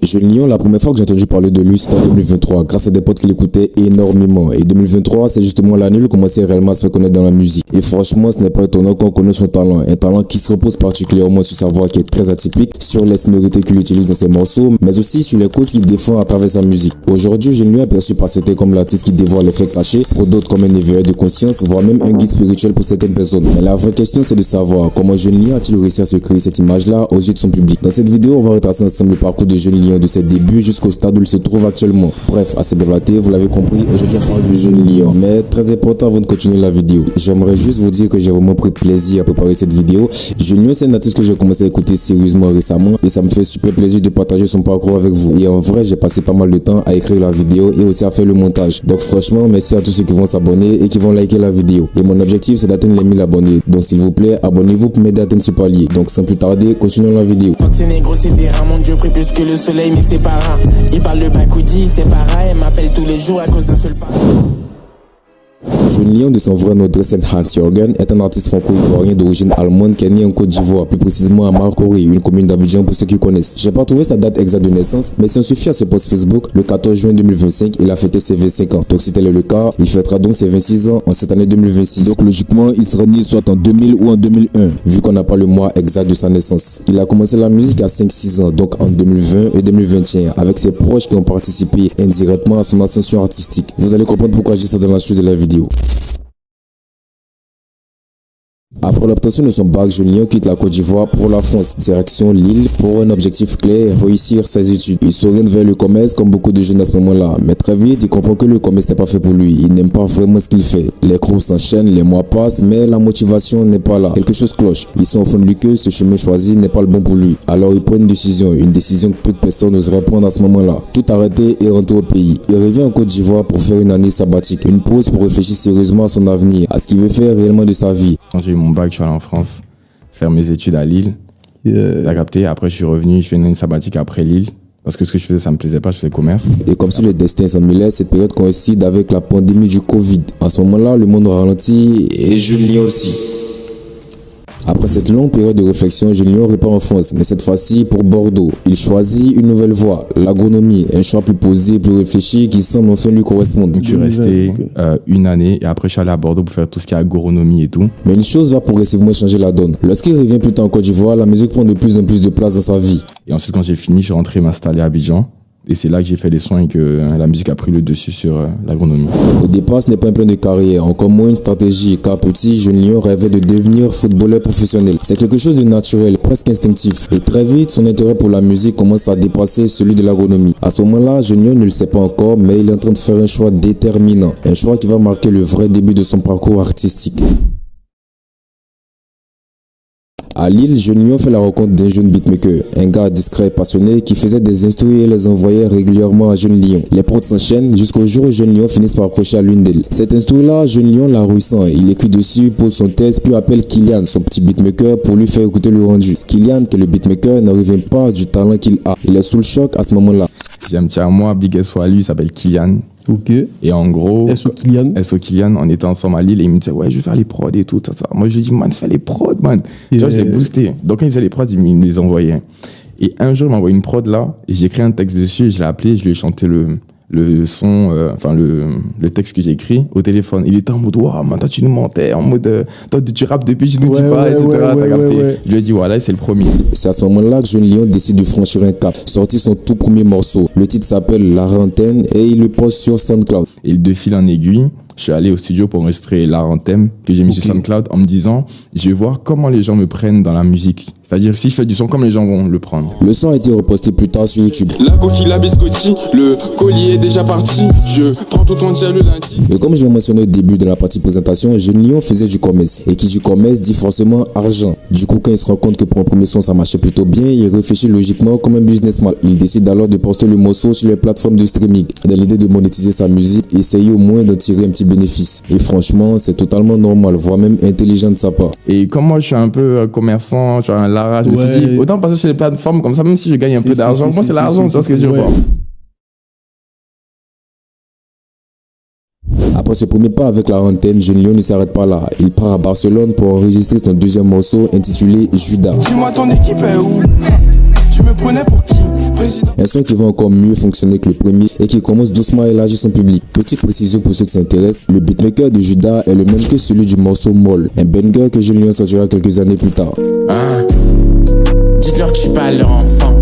Jeune Lion, la première fois que j'ai entendu parler de lui, c'était en 2023, grâce à des potes qui l'écoutaient énormément. Et 2023, c'est justement l'année où il commençait réellement à se faire connaître dans la musique. Et franchement, ce n'est pas étonnant qu'on connaisse son talent. Un talent qui se repose particulièrement sur sa voix qui est très atypique, sur les sonorités qu'il utilise dans ses morceaux, mais aussi sur les causes qu'il défend à travers sa musique. Aujourd'hui, Jeune Lion est perçu par certains comme l'artiste qui dévoile les faits cachés, pour d'autres comme un éveilleur de conscience, voire même un guide spirituel pour certaines personnes. Mais la vraie question, c'est de savoir comment Jeune Lion a-t-il réussi à se créer cette image-là aux yeux de son public. Dans cette vidéo, on va retracer ensemble le parcours de Jeune Lion de ses débuts jusqu'au stade où il se trouve actuellement. Bref, assez blablaté, vous l'avez compris, aujourd'hui on parle du Jeune Lion. Mais très important avant de continuer la vidéo, j'aimerais juste vous dire que j'ai vraiment pris plaisir à préparer cette vidéo. Jeune Lion, c'est un artiste que j'ai commencé à écouter sérieusement récemment et ça me fait super plaisir de partager son parcours avec vous. Et en vrai, j'ai passé pas mal de temps à écrire la vidéo et aussi à faire le montage. Donc franchement, merci à tous ceux qui vont s'abonner et qui vont liker la vidéo. Et mon objectif, c'est d'atteindre les 1000 abonnés. Donc s'il vous plaît, abonnez-vous pour m'aider à atteindre ce palier. Donc sans plus tarder, continuons la vidéo. C'est négro, c'est des rats, mon Dieu prie plus que le soleil, mais c'est pas rare. Il parle de Bakoudi, c'est pareil, elle m'appelle tous les jours à cause d'un seul pas. Jeune Lion, de son vrai nom Dressen Hans-Jürgen, est un artiste franco-ivoirien d'origine allemande qui est né en Côte d'Ivoire, plus précisément à Marcory, une commune d'Abidjan pour ceux qui connaissent. J'ai pas trouvé sa date exacte de naissance, mais si on se fie à ce post Facebook, le 14 juin 2025, il a fêté ses 25 ans. Donc si tel est le cas, il fêtera donc ses 26 ans en cette année 2026. Donc logiquement, il sera né soit en 2000 ou en 2001, vu qu'on n'a pas le mois exact de sa naissance. Il a commencé la musique à 5-6 ans, donc en 2020 et 2021, avec ses proches qui ont participé indirectement à son ascension artistique. Vous allez comprendre pourquoi je dis ça dans la suite de la vidéo. Après l'obtention de son bac, Jeune Lion quitte la Côte d'Ivoire pour la France, direction Lille, pour un objectif clair, réussir ses études. Il s'oriente vers le commerce comme beaucoup de jeunes à ce moment-là, mais très vite, il comprend que le commerce n'est pas fait pour lui. Il n'aime pas vraiment ce qu'il fait. Les cours s'enchaînent, les mois passent, mais la motivation n'est pas là. Quelque chose cloche. Il sent au fond de lui que ce chemin choisi n'est pas le bon pour lui. Alors il prend une décision que peu de personnes n'oseraient prendre à ce moment-là. Tout arrêter et rentrer au pays. Il revient en Côte d'Ivoire pour faire une année sabbatique, une pause pour réfléchir sérieusement à son avenir, à ce qu'il veut faire réellement de sa vie. Quand j'ai eu mon bac, je suis allé en France faire mes études à Lille. T'as capté? Après, je suis revenu, je fais une année sabbatique après Lille. Parce que ce que je faisais, ça me plaisait pas, je faisais commerce. Et comme si le destin s'emmêlait, cette période coïncide avec la pandémie du Covid. À ce moment-là, le monde ralentit et Jeune Lion aussi. Après cette longue période de réflexion, Jeune Lion repart en France, mais cette fois-ci pour Bordeaux. Il choisit une nouvelle voie, l'agronomie, un choix plus posé, plus réfléchi, qui semble enfin lui correspondre. Donc je suis resté une année et après je suis allé à Bordeaux pour faire tout ce qui est agronomie et tout. Mais une chose va progressivement changer la donne. Lorsqu'il revient plus tard en Côte d'Ivoire, la musique prend de plus en plus de place dans sa vie. Et ensuite quand j'ai fini, je suis rentré m'installer à Abidjan. Et c'est là que j'ai fait les soins et que la musique a pris le dessus sur l'agronomie. Au départ, ce n'est pas un plan de carrière, encore moins une stratégie, car petit, Jeune Lion rêvait de devenir footballeur professionnel. C'est quelque chose de naturel, presque instinctif. Et très vite, son intérêt pour la musique commence à dépasser celui de l'agronomie. À ce moment-là, Jeune Lion ne le sait pas encore, mais il est en train de faire un choix déterminant. Un choix qui va marquer le vrai début de son parcours artistique. À Lille, Jeune Lion fait la rencontre d'un jeune beatmaker, un gars discret et passionné qui faisait des instrus et les envoyait régulièrement à Jeune Lion. Les prods s'enchaînent jusqu'au jour où Jeune Lion finisse par accrocher à l'une d'elles. Cet instru-là, Jeune Lion la ressent. Il écrit dessus, pose son texte, puis appelle Kylian, son petit beatmaker, pour lui faire écouter le rendu. Kylian, qui est le beatmaker, ne revient pas du talent qu'il a. Il est sous le choc à ce moment-là. J'ai un petit à moi, big SO à lui, il s'appelle Kylian. Ok. Et en gros, SO Kylian, on était ensemble à Lille et il me disait ouais je vais faire les prods et tout ça. Moi je lui dis man fais les prods man. Tu vois j'ai boosté. Donc quand il faisait les prods il me les envoyait. Et un jour il m'a envoyé une prod là et j'ai écrit un texte dessus et je l'ai appelé, je lui ai chanté le son, le texte que j'ai écrit au téléphone. Il était en mode waouh man toi tu nous mentais, en mode toi tu rappes depuis je nous dis pas etc. T'as capté. Je lui ai dit voilà c'est le premier. C'est à ce moment-là que Jeune Lion décide de franchir un cap, sortir son tout premier morceau. Le titre s'appelle La Rantaine et il le poste sur SoundCloud. Et de fil en aiguille, je suis allé au studio pour enregistrer La Rantaine que j'ai mis sur SoundCloud en me disant je vais voir comment les gens me prennent dans la musique. C'est-à-dire si je fais du son, comme les gens vont le prendre. Le son a été reposté plus tard sur YouTube. La coquille, la biscotti, le colis est déjà parti. Je prends tout ton dia le lundi. Et comme je l'ai mentionné au début de la partie présentation, Jeune Lion faisait du commerce. Et qui dit commerce dit forcément argent. Du coup, quand il se rend compte que pour un premier son ça marchait plutôt bien, il réfléchit logiquement comme un businessman. Il décide alors de poster le morceau sur les plateformes de streaming. Dans l'idée de monétiser sa musique, essayer au moins d'en tirer un petit bénéfice. Et franchement, c'est totalement normal, voire même intelligent de sa part. Et comme moi je suis un peu commerçant, je suis un Lara, je me suis dit autant passer sur les plateformes comme ça, même si je gagne un peu d'argent, moi c'est l'argent, tu vois ce que je veux dire. Après ce premier pas avec La Rantaine, Jeune Lion ne s'arrête pas là. Il part à Barcelone pour enregistrer son deuxième morceau intitulé Judas. Dis-moi ton équipe est où? Tu me prenais pour qui? Un son qui va encore mieux fonctionner que le premier et qui commence doucement à élargir son public. Petite précision pour ceux qui s'intéressent, le beatmaker de Judas est le même que celui du morceau Moll, un banger que Jeune Lion sortira quelques années plus tard. Dites-leur que je suis pas leur enfant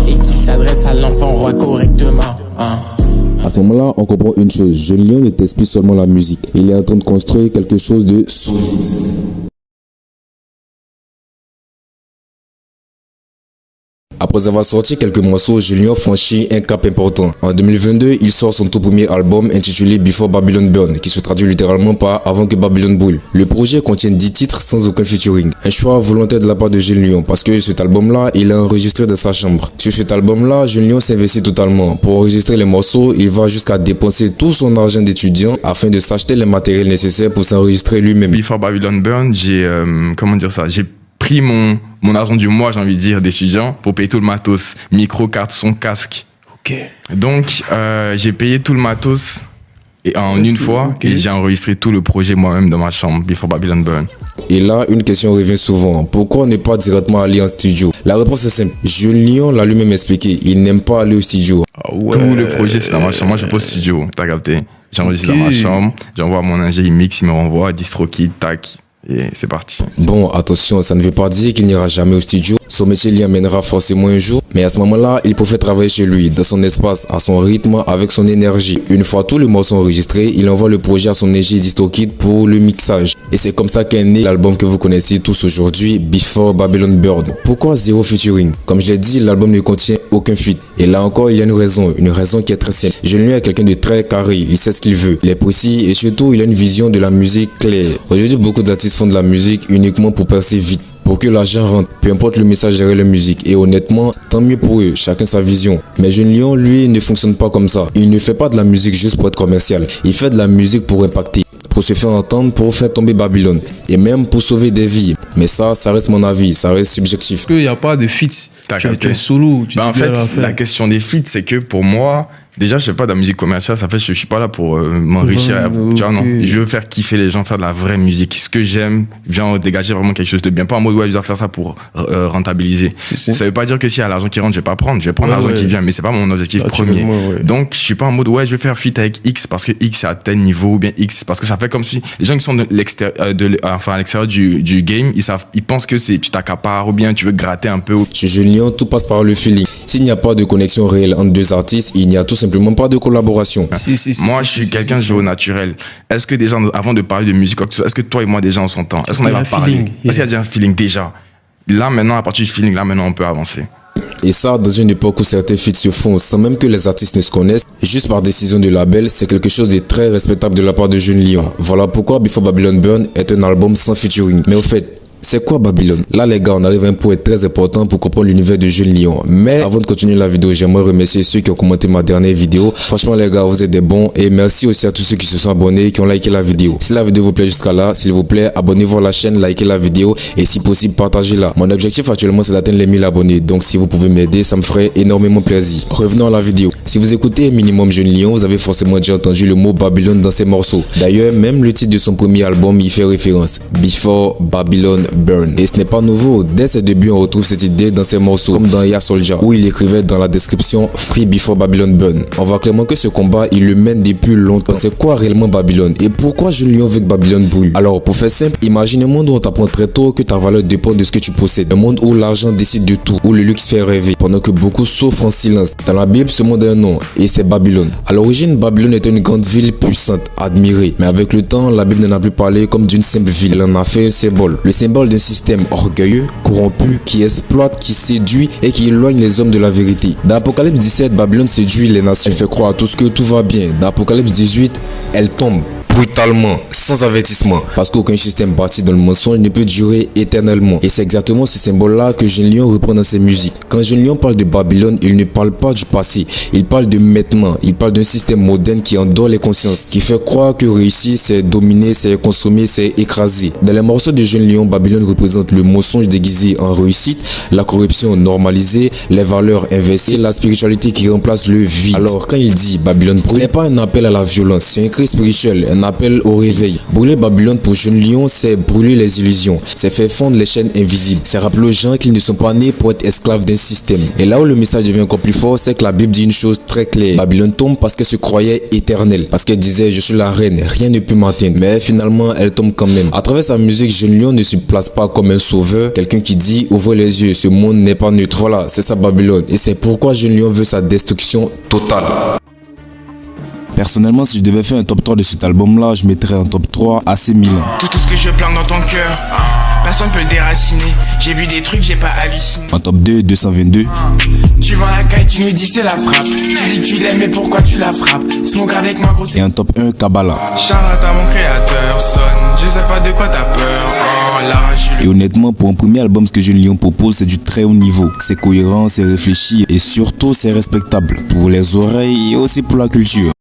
et qu'ils s'adressent à l'enfant roi correctement. À ce moment-là, on comprend une chose, Jeune Lion ne teste plus seulement la musique, il est en train de construire quelque chose de solide. Après avoir sorti quelques morceaux, Jeune Lion franchit un cap important. En 2022, il sort son tout premier album intitulé Before Babylon Burn, qui se traduit littéralement par Avant que Babylone brûle. Le projet contient 10 titres sans aucun featuring. Un choix volontaire de la part de Jeune Lion, parce que cet album-là, il est enregistré dans sa chambre. Sur cet album-là, Jeune Lion s'investit totalement. Pour enregistrer les morceaux, il va jusqu'à dépenser tout son argent d'étudiant afin de s'acheter les matériels nécessaires pour s'enregistrer lui-même. Before Babylon Burn, j'ai pris mon argent du mois, j'ai envie de dire, d'étudiant pour payer tout le matos, micro, carte son, casque. Ok. Donc, j'ai payé tout le matos et en une fois, et j'ai enregistré tout le projet moi-même dans ma chambre, Before Babylon Burn. Et là, une question revient souvent. Pourquoi ne pas directement aller en studio? La réponse est simple. Jeune Lion l'a lui-même expliqué. Il n'aime pas aller au studio. Tout le projet, c'est dans ma chambre. Moi, je pose studio, t'as capté? J'enregistre dans ma chambre, j'envoie mon ingé, il mixe, il me renvoie, DistroKid, tac. Et c'est parti. Bon, attention, ça ne veut pas dire qu'il n'ira jamais au studio. Son métier l'y amènera forcément un jour. Mais à ce moment-là, il préfère travailler chez lui, dans son espace, à son rythme, avec son énergie. Une fois tous les morceaux enregistrés, il envoie le projet à son ingé DistroKid pour le mixage. Et c'est comme ça qu'est né l'album que vous connaissez tous aujourd'hui, Before Babylon Burn. Pourquoi zéro featuring? Comme je l'ai dit, l'album ne contient aucun feat. Et là encore, il y a une raison qui est très simple. Jeune Lion est quelqu'un de très carré, il sait ce qu'il veut, il est précis et surtout, il a une vision de la musique claire. Aujourd'hui, beaucoup d'artistes font de la musique uniquement pour percer vite, pour que l'argent rentre, peu importe le message derrière la musique. Et honnêtement, tant mieux pour eux, chacun sa vision. Mais Jeune Lion, lui, ne fonctionne pas comme ça. Il ne fait pas de la musique juste pour être commercial. Il fait de la musique pour impacter, pour se faire entendre, pour faire tomber Babylone. Et même pour sauver des vies. Mais ça reste mon avis, ça reste subjectif. Parce qu'il n'y a pas de feat. Tu es solo. En fait, la question des feats, c'est que pour moi, déjà, je fais pas de la musique commerciale, ça fait je suis pas là pour m'enrichir. Tu vois, non. Je veux faire kiffer les gens, faire de la vraie musique. Ce que j'aime, genre dégager vraiment quelque chose de bien. Pas en mode, ouais, je dois faire ça pour rentabiliser. Ça veut pas dire que s'il y a l'argent qui rentre, je vais pas prendre. Je vais prendre l'argent qui vient, mais c'est pas mon objectif premier. Donc, je suis pas en mode, ouais, je vais faire feat avec X parce que X est à tel niveau, ou bien X, parce que ça fait comme si les gens qui sont à l'extérieur du game, ils pensent que tu t'accapares ou bien tu veux gratter un peu. Chez Jeune Lion, tout passe par le feeling. S'il n'y a pas de connexion réelle entre deux artistes, il n'y a tout simplement pas de collaboration. Moi, je suis quelqu'un, je vais au naturel. Est-ce que déjà, avant de parler de musique, est-ce que toi et moi déjà on s'entend? Est-ce qu'on arrive à parler? Est-ce qu'il y a déjà un feeling déjà? Là, maintenant, à partir du feeling, là, maintenant, on peut avancer. Et ça, dans une époque où certains feats se font sans même que les artistes ne se connaissent, juste par décision de label, c'est quelque chose de très respectable de la part de Jeune Lion. Voilà pourquoi Before Babylon Burn est un album sans featuring. Mais au fait, c'est quoi Babylone? Là les gars, on arrive à un point très important pour comprendre l'univers de Jeune Lion. Mais avant de continuer la vidéo, j'aimerais remercier ceux qui ont commenté ma dernière vidéo. Franchement les gars, vous êtes des bons. Et merci aussi à tous ceux qui se sont abonnés et qui ont liké la vidéo. Si la vidéo vous plaît jusqu'à là, s'il vous plaît, abonnez-vous à la chaîne, likez la vidéo et si possible, partagez-la. Mon objectif actuellement c'est d'atteindre les 1000 abonnés. Donc si vous pouvez m'aider, ça me ferait énormément plaisir. Revenons à la vidéo. Si vous écoutez minimum Jeune Lion, vous avez forcément déjà entendu le mot Babylone dans ses morceaux. D'ailleurs, même le titre de son premier album y fait référence. Before Babylon Burn. Et ce n'est pas nouveau, dès ses débuts on retrouve cette idée dans ses morceaux, comme dans Ya Soldier, où il écrivait dans la description Free Before Babylon Burn. On voit clairement que ce combat il le mène depuis longtemps. C'est quoi réellement Babylone et pourquoi Jeune Lion veut que Babylone brûle? Alors pour faire simple, imagine un monde où on t'apprend très tôt que ta valeur dépend de ce que tu possèdes. Un monde où l'argent décide de tout, où le luxe fait rêver, pendant que beaucoup souffrent en silence. Dans la Bible, ce monde a un nom et c'est Babylone. À l'origine, Babylone était une grande ville puissante, admirée. Mais avec le temps, la Bible n'en a plus parlé comme d'une simple ville. Elle en a fait un symbole. Le symbole d'un système orgueilleux, corrompu, qui exploite, qui séduit et qui éloigne les hommes de la vérité. Dans Apocalypse 17, Babylone séduit les nations. Elle fait croire à tous que tout va bien. Dans Apocalypse 18, elle tombe brutalement, sans avertissement, parce qu'aucun système bâti dans le mensonge ne peut durer éternellement. Et c'est exactement ce symbole-là que Jeune Lion reprend dans ses musiques. Quand Jeune Lion parle de Babylone, il ne parle pas du passé, il parle de maintenant, il parle d'un système moderne qui endort les consciences, qui fait croire que réussir c'est dominer, c'est consommer, c'est écraser. Dans les morceaux de Jeune Lion, Babylone représente le mensonge déguisé en réussite, la corruption normalisée, les valeurs inversées, la spiritualité qui remplace le vide. Alors quand il dit Babylone, ce n'est pas un appel à la violence, c'est un cri spirituel, un appel au réveil. Brûler Babylone pour Jeune Lion, c'est brûler les illusions. C'est faire fondre les chaînes invisibles. C'est rappeler aux gens qu'ils ne sont pas nés pour être esclaves d'un système. Et là où le message devient encore plus fort, c'est que la Bible dit une chose très claire. Babylone tombe parce qu'elle se croyait éternelle. Parce qu'elle disait, je suis la reine, rien ne peut m'atteindre. Mais finalement, elle tombe quand même. À travers sa musique, Jeune Lion ne se place pas comme un sauveur. Quelqu'un qui dit, ouvrez les yeux, ce monde n'est pas neutre. Voilà, c'est ça Babylone. Et c'est pourquoi Jeune Lion veut sa destruction totale. Personnellement, si je devais faire un top 3 de cet album-là, je mettrais un top 3 AC Milan. Tout ce que je plante dans ton cœur, personne peut le déraciner. J'ai vu des trucs, j'ai pas halluciné. En top 2, 222. Tu vends la caille, tu nous dis c'est la frappe. Tu dis que tu l'aimes, mais pourquoi tu la frappes? Smoke avec moi, gros. Et en top 1, Kabbalah. Charlotte à mon créateur, sonne. Je sais pas de quoi t'as peur. Et honnêtement, pour un premier album, ce que Jeune Lion propose, c'est du très haut niveau. C'est cohérent, c'est réfléchi et surtout, c'est respectable. Pour les oreilles et aussi pour la culture.